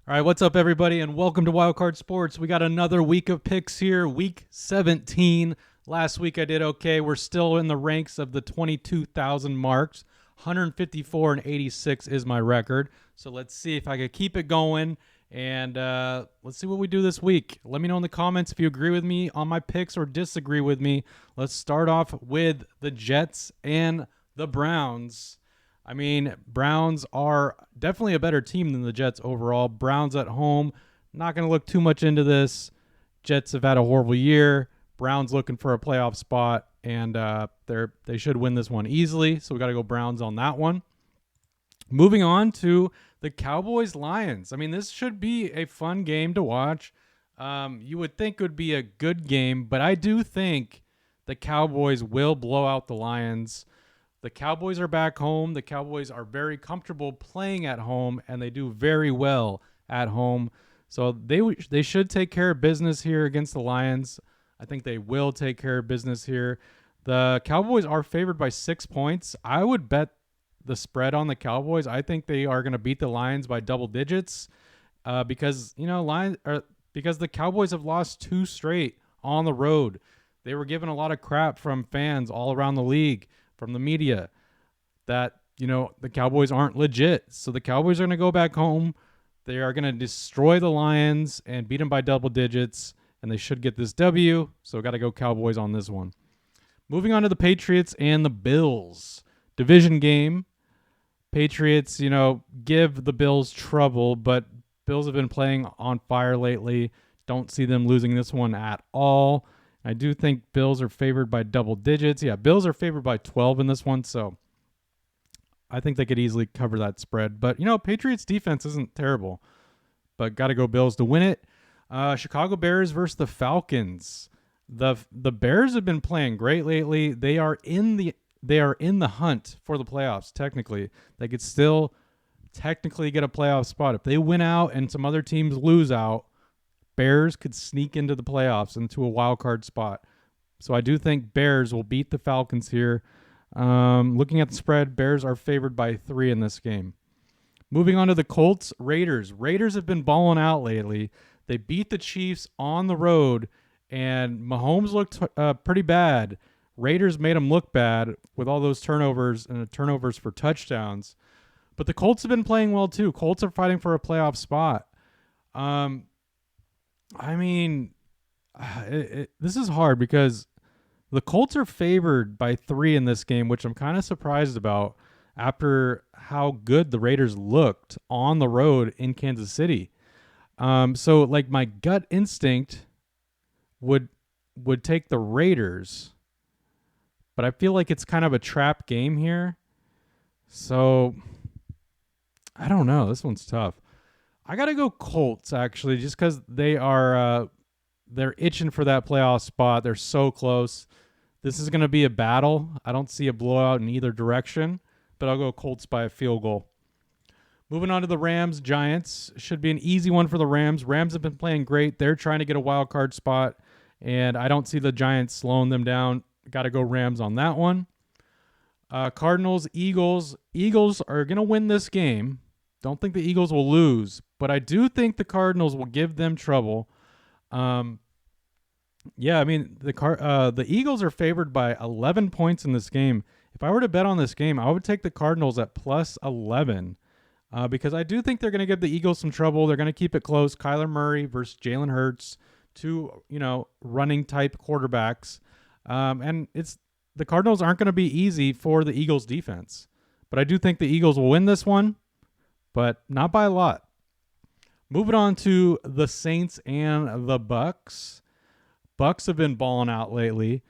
All right, what's up, everybody, and welcome to Wildcard Sports. We got another week of picks here, week 17. Last week I did okay. We're still in the ranks of the 22,000 marks. 154 and 86 is my record. So let's see if I can keep it going, and let's see what we do this week. Let me know in the comments if you agree with me on my picks or disagree with me. Let's start off with the Jets and the Browns. I mean, Browns are definitely a better team than the Jets overall. Browns at home, not going to look too much into this. Jets have had a horrible year. Browns looking for a playoff spot, and they should win this one easily. So we got to go Browns on that one. Moving on to the Cowboys Lions. I mean, this should be a fun game to watch. You would think it would be a good game, but I do think the Cowboys will blow out the Lions. The Cowboys are back home. The Cowboys are very comfortable playing at home, and they do very well at home. So they should take care of business here against the Lions. I think they will take care of business here. The Cowboys are favored by 6 points. I would bet the spread on the Cowboys. I think they are going to beat the Lions by double digits because the Cowboys have lost 2 straight on the road. They were given a lot of crap from fans all around the league, from the media, that, the Cowboys aren't legit. So the Cowboys are going to go back home. They are going to destroy the Lions and beat them by double digits, and they should get this W. So got to go Cowboys on this one. Moving on to the Patriots and the Bills. Division game. Patriots, give the Bills trouble, but Bills have been playing on fire lately. Don't see them losing this one at all. I do think Bills are favored by double digits. Yeah, Bills are favored by 12 in this one, so I think they could easily cover that spread. But, Patriots defense isn't terrible, but got to go Bills to win it. Chicago Bears versus the Falcons. The Bears have been playing great lately. They are in the hunt for the playoffs, technically. They could still technically get a playoff spot. If they win out and some other teams lose out, Bears could sneak into the playoffs, into a wild card spot. So I do think Bears will beat the Falcons here. Looking at the spread, Bears are favored by 3 in this game. Moving on to the Colts, Raiders. Raiders have been balling out lately. They beat the Chiefs on the road, and Mahomes looked pretty bad. Raiders made him look bad with all those turnovers and turnovers for touchdowns. But the Colts have been playing well too. Colts are fighting for a playoff spot. This is hard because the Colts are favored by 3 in this game, which I'm kind of surprised about after how good the Raiders looked on the road in Kansas City. So my gut instinct would take the Raiders, but I feel like it's kind of a trap game here. So I don't know. This one's tough. I got to go Colts, actually, just because they're itching for that playoff spot. They're so close. This is going to be a battle. I don't see a blowout in either direction, but I'll go Colts by a field goal. Moving on to the Rams, Giants. Should be an easy one for the Rams. Rams have been playing great. They're trying to get a wild card spot, and I don't see the Giants slowing them down. Got to go Rams on that one. Cardinals, Eagles. Eagles are going to win this game. Don't think the Eagles will lose, but I do think the Cardinals will give them trouble. The Eagles are favored by 11 points in this game. If I were to bet on this game, I would take the Cardinals at plus 11 because I do think they're going to give the Eagles some trouble. They're going to keep it close. Kyler Murray versus Jalen Hurts, 2 running type quarterbacks, and the Cardinals aren't going to be easy for the Eagles defense. But I do think the Eagles will win this one, but not by a lot. Moving on to the Saints and the Bucks. Bucks have been balling out lately.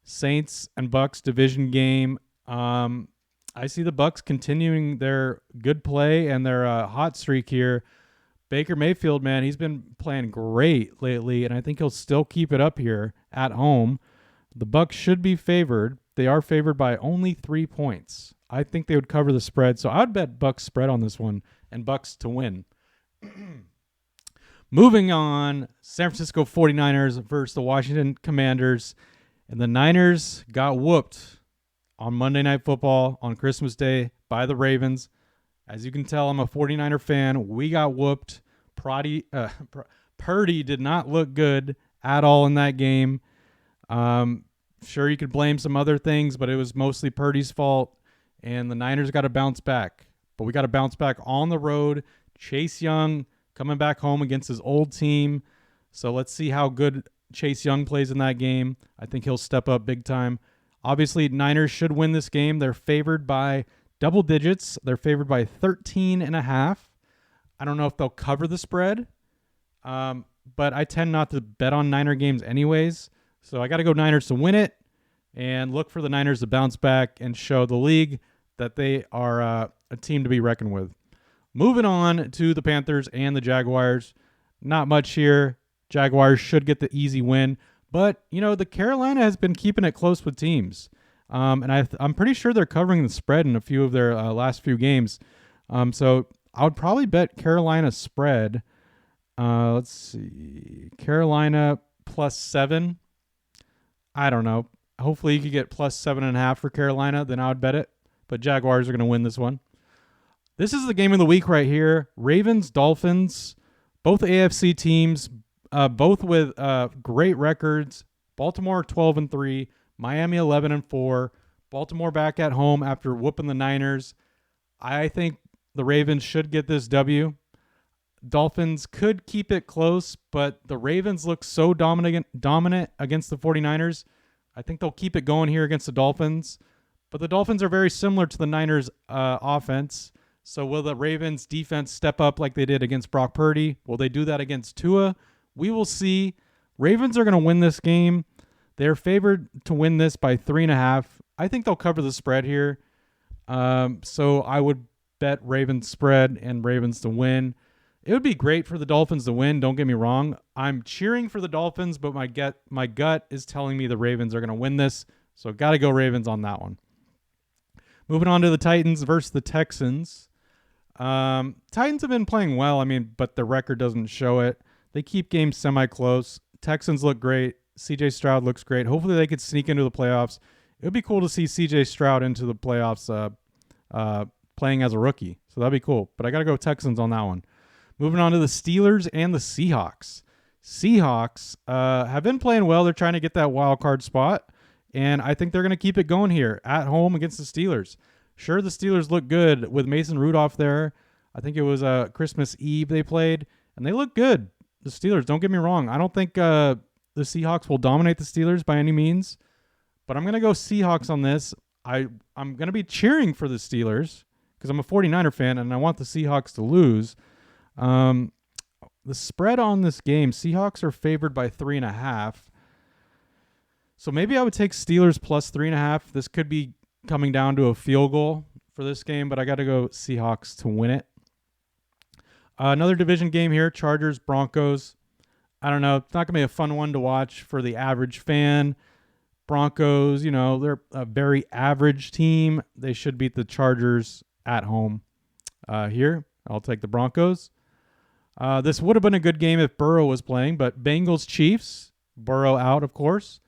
Saints and Bucks division game. I see the Bucks continuing their good play and their hot streak here. Baker Mayfield, man, he's been playing great lately, and I think he'll still keep it up here at home. The Bucks should be favored. They are favored by only 3 points. I think they would cover the spread, so I'd bet Bucks spread on this one and Bucks to win. Moving on, San Francisco 49ers versus the Washington Commanders. And the Niners got whooped on Monday Night Football on Christmas Day by the Ravens. As you can tell, I'm a 49er fan. We got whooped Purdy did not look good at all in that game. Sure, you could blame some other things, but it was mostly Purdy's fault, and the Niners got to bounce back. But we got to bounce back on the road. Chase Young coming back home against his old team. So let's see how good Chase Young plays in that game. I think he'll step up big time. Obviously, Niners should win this game. They're favored by double digits. They're favored by 13.5. I don't know if they'll cover the spread, but I tend not to bet on Niner games anyways. So I got to go Niners to win it and look for the Niners to bounce back and show the league that they are a team to be reckoned with. Moving on to the Panthers and the Jaguars. Not much here. Jaguars should get the easy win. But, the Carolina has been keeping it close with teams. And I'm pretty sure they're covering the spread in a few of their last few games. So I would probably bet Carolina spread. Let's see. Carolina +7. I don't know. Hopefully you could get +7.5 for Carolina. Then I would bet it. But Jaguars are going to win this one. This is the game of the week right here. Ravens, Dolphins, both AFC teams, both with great records. Baltimore 12-3, Miami 11-4. Baltimore back at home after whooping the Niners. I think the Ravens should get this W. Dolphins could keep it close, but the Ravens look so dominant against the 49ers. I think they'll keep it going here against the Dolphins. But the Dolphins are very similar to the Niners' offense. So will the Ravens' defense step up like they did against Brock Purdy? Will they do that against Tua? We will see. Ravens are going to win this game. They're favored to win this by 3.5. I think they'll cover the spread here. So I would bet Ravens spread and Ravens to win. It would be great for the Dolphins to win. Don't get me wrong. I'm cheering for the Dolphins, but my gut is telling me the Ravens are going to win this. So got to go Ravens on that one. Moving on to the Titans versus the Texans. Titans have been playing well, but the record doesn't show it. They keep games semi-close. Texans look great. CJ Stroud looks great. Hopefully they could sneak into the playoffs. It would be cool to see CJ Stroud into the playoffs playing as a rookie. So that'd be cool. But I got to go Texans on that one. Moving on to the Steelers and the Seahawks. Seahawks have been playing well. They're trying to get that wild card spot. And I think they're going to keep it going here at home against the Steelers. Sure, the Steelers look good with Mason Rudolph there. I think it was Christmas Eve they played, and they look good. The Steelers, don't get me wrong. I don't think the Seahawks will dominate the Steelers by any means, but I'm going to go Seahawks on this. I'm going to be cheering for the Steelers because I'm a 49er fan, and I want the Seahawks to lose. The spread on this game, Seahawks are favored by 3.5. So maybe I would take Steelers plus 3.5. This could be coming down to a field goal for this game, but I got to go Seahawks to win it. Another division game here, Chargers, Broncos. I don't know. It's not going to be a fun one to watch for the average fan. Broncos, they're a very average team. They should beat the Chargers at home. Here, I'll take the Broncos. This would have been a good game if Burrow was playing, but Bengals, Chiefs, Burrow out, of course.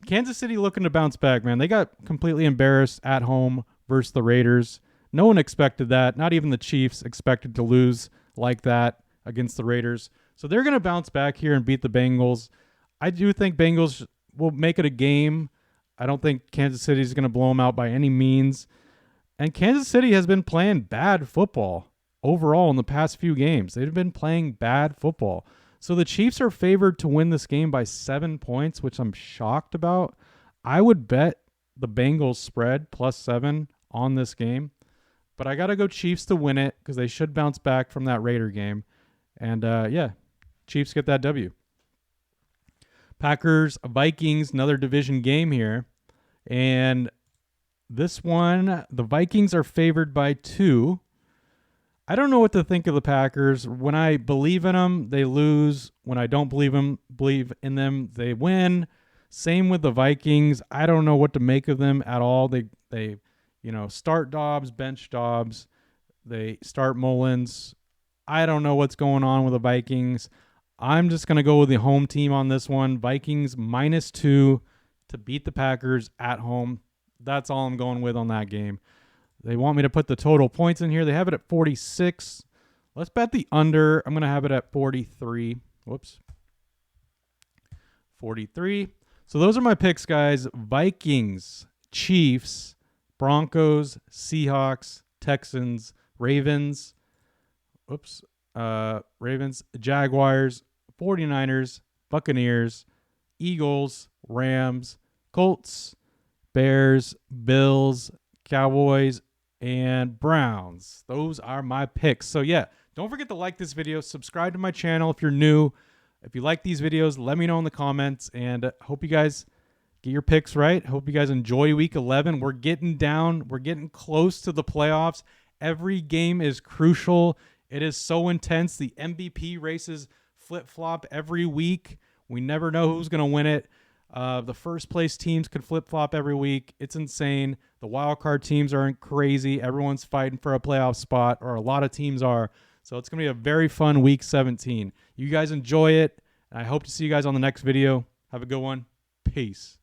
Kansas City looking to bounce back, man. They got completely embarrassed at home versus the Raiders. No one expected that. Not even the Chiefs expected to lose like that against the Raiders. So they're going to bounce back here and beat the Bengals. I do think Bengals will make it a game. I don't think Kansas City is going to blow them out by any means. And Kansas City has been playing bad football overall in the past few games. They've been playing bad football. So the Chiefs are favored to win this game by 7 points, which I'm shocked about. I would bet the Bengals spread +7 on this game. But I got to go Chiefs to win it because they should bounce back from that Raider game. And, Chiefs get that W. Packers, Vikings, another division game here. And this one, the Vikings are favored by 2. I don't know what to think of the Packers. When I believe in them, they lose. When I don't believe in them, they win. Same with the Vikings. I don't know what to make of them at all. They start Dobbs, bench Dobbs. They start Mullins. I don't know what's going on with the Vikings. I'm just going to go with the home team on this one. Vikings -2 to beat the Packers at home. That's all I'm going with on that game. They want me to put the total points in here. They have it at 46. Let's bet the under. I'm going to have it at 43. Whoops. 43. So those are my picks, guys. Vikings, Chiefs, Broncos, Seahawks, Texans, Ravens. Whoops. Ravens, Jaguars, 49ers, Buccaneers, Eagles, Rams, Colts, Bears, Bills, Cowboys, and Browns. Those are my picks. So yeah, don't forget to like this video, subscribe to my channel if you're new. If you like these videos, let me know in the comments, and hope you guys get your picks right. Hope you guys enjoy week 11. We're getting close to the playoffs. Every game is crucial. It is so intense. The MVP races flip-flop every week. We never know who's going to win it. The first place teams could flip-flop every week. It's insane. The wild card teams are crazy. Everyone's fighting for a playoff spot, or a lot of teams are. So it's going to be a very fun week 17. You guys enjoy it. And I hope to see you guys on the next video. Have a good one. Peace.